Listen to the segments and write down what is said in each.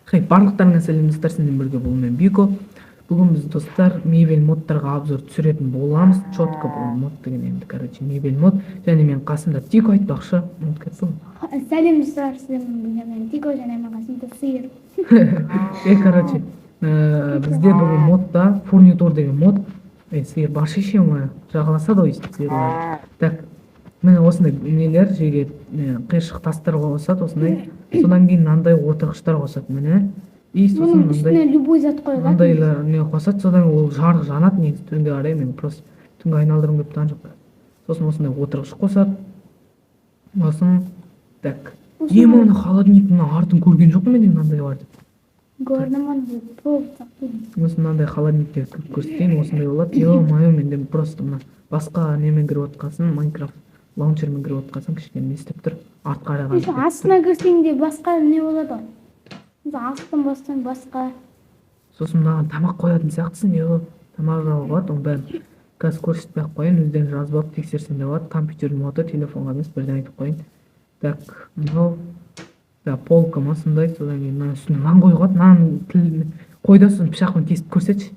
Барлықтарыңа сәлеметсіздер, сіздермен бірге бұл мен Бико. Бүгін біз достар мебель модтарға обзор түсіретін боламыз. Четко бұл мод деген енді, мебель мод. Және мен қасымда Тико айтпақшы. Сәлеметсіздер, сіздермен мен Тико және мен қасымда сиыр. Бізде бұл модта фурнитур деген мод. Сиыр бар шешем жағаласады ғой сиырлар. Так, міне осындай нелер жерге қиыршық тастар қосады осындай. Содан кейін мынандай отырғыштар қосады міне. И сосын мындай любой зат қойылады. мындайлар не қосады, содан ол жарық жанады негізі түнге қарай. Мен просто түнге айналдырғым келіп тұрған жоқ. Сосын осындай отырғыш қосады. Сосын так. Мына холодильник мына артын көрген жоқпын мен мынандай бар деп. Көрдім оны толып сақтаймын. Осы мынандай холодильниктерді кіріп көрсетейін, осындай болады. Ё-моё, менде просто мына басқа немен кіріп отқасын, Майнкрафт лаунчермен кіріп отқасын кішкене не істеп тұр. Артқа қараған. Астына кірсең де басқа не болады ғой. Астын бассаң басқа. Сосын мынаған тамақ қоятын сияқтысың, тамақ жауы болады, оның бәрін қазір көрсетпей ақ қояйын, өздерің жазып алып тексерсең де болады. Компьютердің моты, телефонға емес, бірден айтып қояйын. Так, мынау полка осындай, содан кейін мына үстіне нан қойған, нан қойда сосын пышақпен кесіп көрсетші.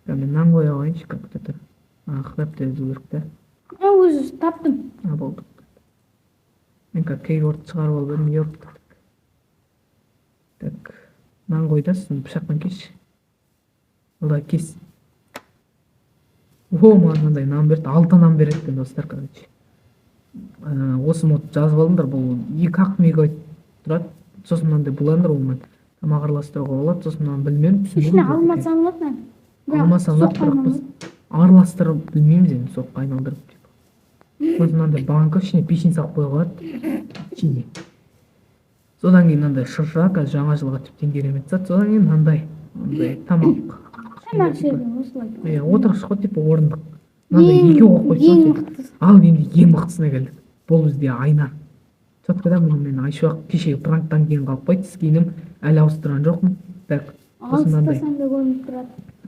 Мен нан қоя қойыншы, как то ақырап тезу керек та. Өзі таптым. Болды. Мен кейворд шығарып алып едім, еп. Так, нан қойда сосын пышақпен кесші. Олай кес. Маған мынандай нан берді, 6 нан береді екен достар, короче. Осы мод жазып алыңдар, бұл 2 мегабайт тұрады. Сосын мынандай буландар, ол мен тамақ араластыруға болады. Сосын мынаны білмедім. Ішіне алмаса алады ма? Алмаса алады, бірақ біз араластырып білмейміз енді, соққа айналдырып. Сосын мынандай банка, ішіне печень салып қойға болады. Содан кейін мынандай шырша, қазір жаңа жылға тіптен керемет зат. Содан кейін мынандай тамақ. Тамақ жеудің осылай. Отырғыш қой, типа орындық. Мынандай 2 қойып қойсын. Ал енді ең мықтысына келдік. Бұл бізде айна. Соткада мен Айшуақ кешегі пранктан кейін қалып қойды, скинім әлі ауыстырған жоқпын. Так,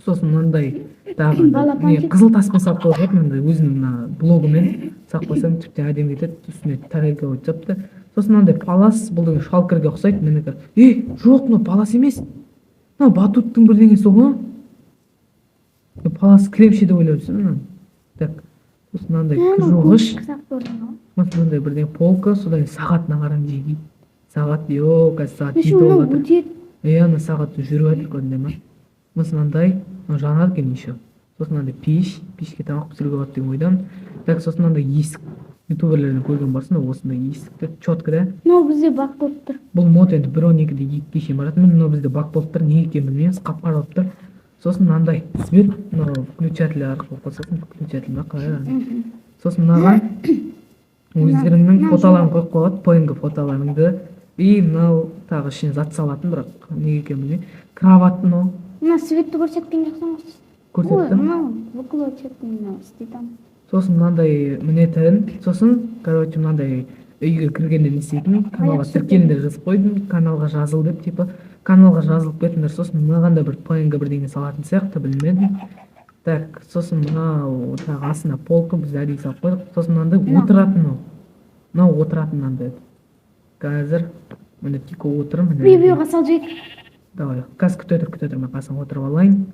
сосын мынандай тағы қызыл таспен салып қойып, мынандай өзінің блогымен салып қойсам тіптен әдемі кетеді, үстіне тарелка қойып жапты. Сосын мынандай палас, бұл деген шалкерге ұқсайды. Менікі, жоқ, мынау палас емес. Мынау батуттың бірдеңесі ғой. Палас кремші деп ойлап жүрсің. Так, сосын мынандай жуғыш, мынандай бірден полка, содан сағатына қарам жеги. Сағат, қазір сағат 7 болып жатыр. Ана сағат жүріп жатыр көрінде ма? Сосын мынандай жанады екен еще. Сосын мынандай пешке тамақ пісіруге болады деген ойдамын. Так, сосын мынандай есік. Ютуберлерден көрген барсың, осындай есікті четко да. Мынау бізде бак болып тұр. Бұл мод енді 1.12-де 2-ге шейін баратын. Мынау бізде бак болып тұр, не екенін білмейміз, қап-қара болып тұр. Сосын мынандай свет, включатель арқылы қосатын, включатель ма қалай. Сосын мынаған өздеріңнің фотоларын қойып қойған, PNG фотоларыңды. И мынау тағы ішіне зат салатын, бірақ не екенін білмеймін. Кроват мынау. Мына светті көрсеткен жоқсың ғой. Көрсеттім. Мынау выключатель істейтін. Сосын мынандай мінетін, сосын, короче, мынандай үйге кіргенде не істейтін, каналға тіркеліңдер жазып қойдым, каналға жазыл деп, типа, каналға жазылып кетіңдер. Сосын мынаған да бір PNG бірдеңе салатын сияқты, білмедім. Так, сосын мынау тағы астына полка біз әдейі салып қойдық. Сосын мынандай отыратын ол. Мынау отыратын мынандай. Қазір міне Тико отыр. Превьюға сал жейік. Давай, қазір күтетір, мен қасым отырып алайын.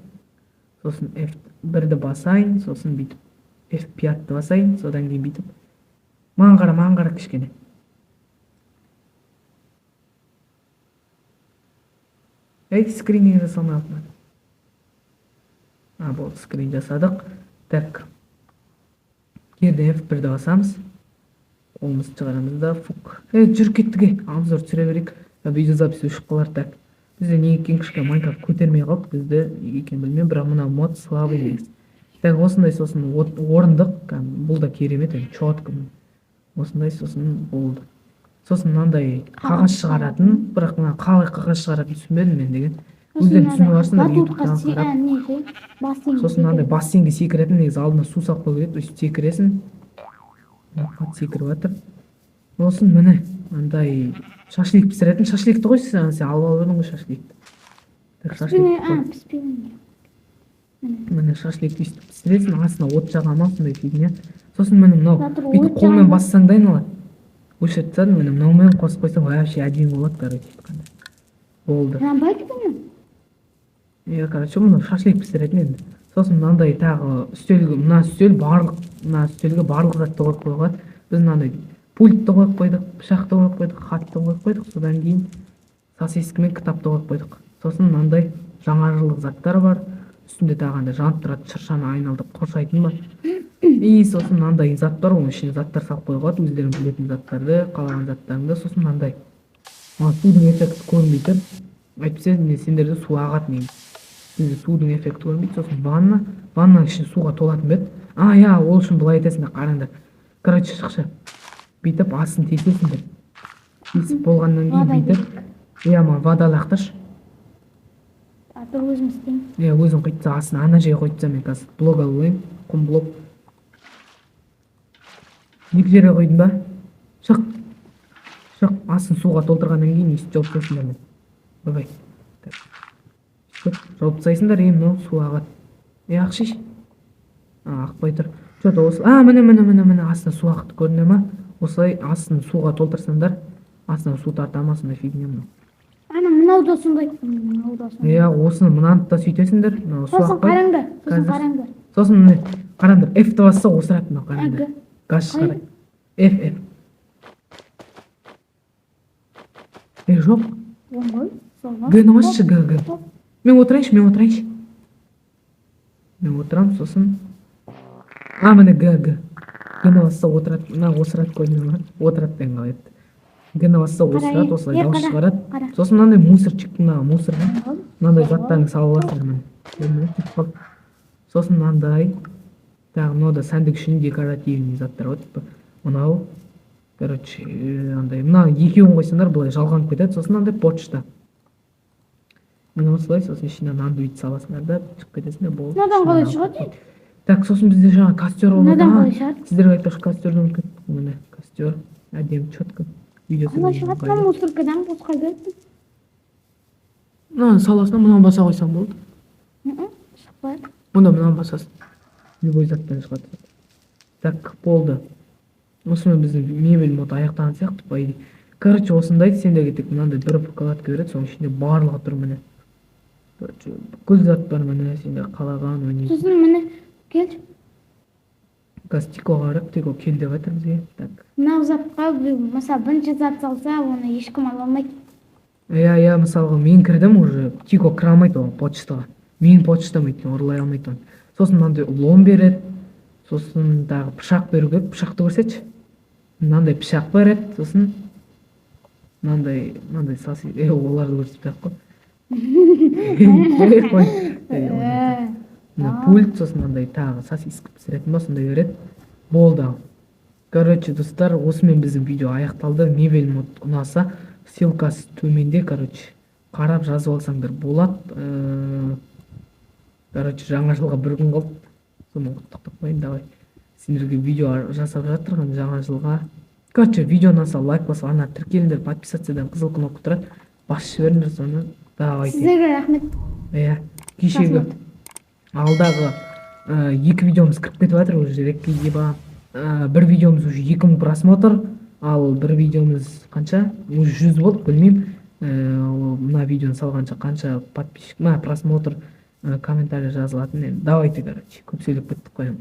Сосын F1-ді басайын, сосын бүйтіп F5-ті басайын, содан кейін бүйтіп. Маған қара кішкене. Скрининг жасалмай алтын. Болды, скрин жасадық. Так, керді F1-ді басамыз. Қолымыз шығарамыз да, фук. Жүр кеттіге, обзор түсіре берейік. Видео запись өшіп қалар. Так, бізде не екен кішке Майнкрафт көтермей қалып, бізде не екен білмеймін, бірақ мына мод слабый емес. Так, осындай сосын орындық, бұл да керемет, четко. Осындай сосын болды. Сосын мынандай қағаз шығаратын, бірақ мына қалай қағаз шығаратын түсінбедім мен деген. Өзден түсіну барсыңдар ютубтан қарап. Сосын мынандай бассейнге секіретін, негізі алдына су салып қою керек, өйстіп секіресің. Секіріп жатыр. Сосын міне мынандай шашлик пісіретін, шашликті қойшы, сен алып алып ғой шашликті. Міне шашликті өйстіп пісіресің, астына от жағама, сондай фигня. Сосын міне мынау бүйтіп қолмен бассаң да айналады. өшіріп тастадым, міне мынаумен қосып қойсаң вообще әдемі болады, короче айтқанда. Болды. Жанбайды бұны. Короче, мұны шашлик пісіретін енді. Сосын мынандай тағы үстелге, мына үстелге барлық затты қойып қойған. Біз мынандай пультты қойып қойдық, пышақты қойып қойдық, хатты қойып қойдық. Содан кейін сосиска мен кітапты қойып қойдық. Сосын мынандай жаңажылдық заттар бар. Үстінде тағанда жанып тұрады, шыршаны айналдырып қоршайтын бар. И сосын мынандай зат бар, оның ішіне заттар салып қойған, өздерің білетін заттарды, қалаған заттарыңды. Сосын мынандай судың эффекті көрінбейді. Әйтпесе сендерде су ағады негізі. Сенде судың эффекті көрінбейді. Сосын ваннаның ішіне суға толатын бет. Ол үшін былай етесіңдер, қараңдар. Короче, шықшы. Бүйтіп астын тесесіңдер. Тесіп болғаннан кейін бүйтіп, маған вода лақтыршы. Тұр өзім істеймін. Өзің құйтса астына ана жерге қойып мен қазір блок алып алайын. Құм блок. Екі жерге қойдың ба? Шық. Астын суға толтырғаннан кейін есіп жауып тастайсыңдар мен. Бай. Жауып тастайсыңдар, мынау су ағады. Ақшиш. Ақпай тұр. Что-то осы. Міне астына су ақты көріне ма? Осылай астын суға толтырсаңдар, астына су тартамасында фигня мынау. Мынау да сондай. Осыны мынаны да сөйтесіңдер. Сосын қараңдар. Сосын міне қараңдар. F-ті басса осырады мынау, қараңдар. Газ шығарады. F. Жоқ. Г-ні басшы, Г. Мен отырайыншы. Мен отырам, сосын. Міне Г. Г-ні басса отырады. Мына осырады көріне ма? Отырады деген қалай еді. Г-ні басса осырады, осылай дауыс шығарады. Сосын мынандай мусорчик, мынандай заттарыңды салып аласыңдар. Сосын мынандай тағы мынау сәндік үшін декоративный заттар бар. Мынау, короче, мына екеуін қойсаңдар былай жалғанып кетеді. Сосын мынандай почта. Міне осылай, сосын ішіне нанды бүйтіп саласыңдар да шығып кетесіңдер, болды. Мынадан қалай шығады? Так, сосын бізде жаңа костер болды. Мынадан қалай шығады? Сіздерге айтпақшы костерді ұмытып кеттік. Міне костер, әдемі четко. Қалай шығады? Мына мусоркадан босқа берді. Мынаны саласына мынаны баса қойсаң болды. Шықпайды. Мұнда мынаны басасың. Любой заттан шығады. Так, болды. Осымен біздің мебель мод аяқтаған сияқты, по идее. Короче, осындай сендерге тек мынандай бір вкладка береді, соның ішінде барлығы тұр міне. Бүкіл зат бар міне, сендер қалаған ойнайсың. Сосын міне кел. Қазір тикоға қарап, тико кел деп жатыр бізге. Так. Мынау затқа мысалы бірінші зат салса, оны ешкім ала алмайды. Мысалға мен кірдім уже, тико кіре алмайды оған почтаға. Менің почтам екен, ұрлай алмайды оны. Сосын мынандай лом береді. Сосын тағы пышақ беру керек, пышақты көрсетші. Мынандай пышақ береді, сосын мынандай сасы, оларды көрсетпей-ақ қой. Пульт, сосын мынандай тағы сосиска пісіретін ба, сондай береді. Болды. Короче, достар, осымен біздің видео аяқталды. Мебель мод ұнаса, ссылкасы төменде, короче, қарап жазып алсаңдар болады. Короче, жаңа жылға бір күн қалды. Соны құттықтап қояйын, давай. Сендерге видео жасап жатырған жаңа жылға. Короче, видео ұнаса лайк басып, ана тіркеліңдер, подписациядан қызыл кнопка тұрады. Басып жіберіңдер соны. Давай. Сіздерге рахмет. Кешегі алдағы екі видеомыз кіріп кетіп жатыр уже реквизиба. Бір видеомыз уже 2000 просмотр, ал бір видеомыз қанша? Уже 100 болды, білмеймін. Мына видеоны салғанша қанша подписчик, просмотр, комментарий жазылатын. Давайте, короче, көп сөйлеп кеттік қой.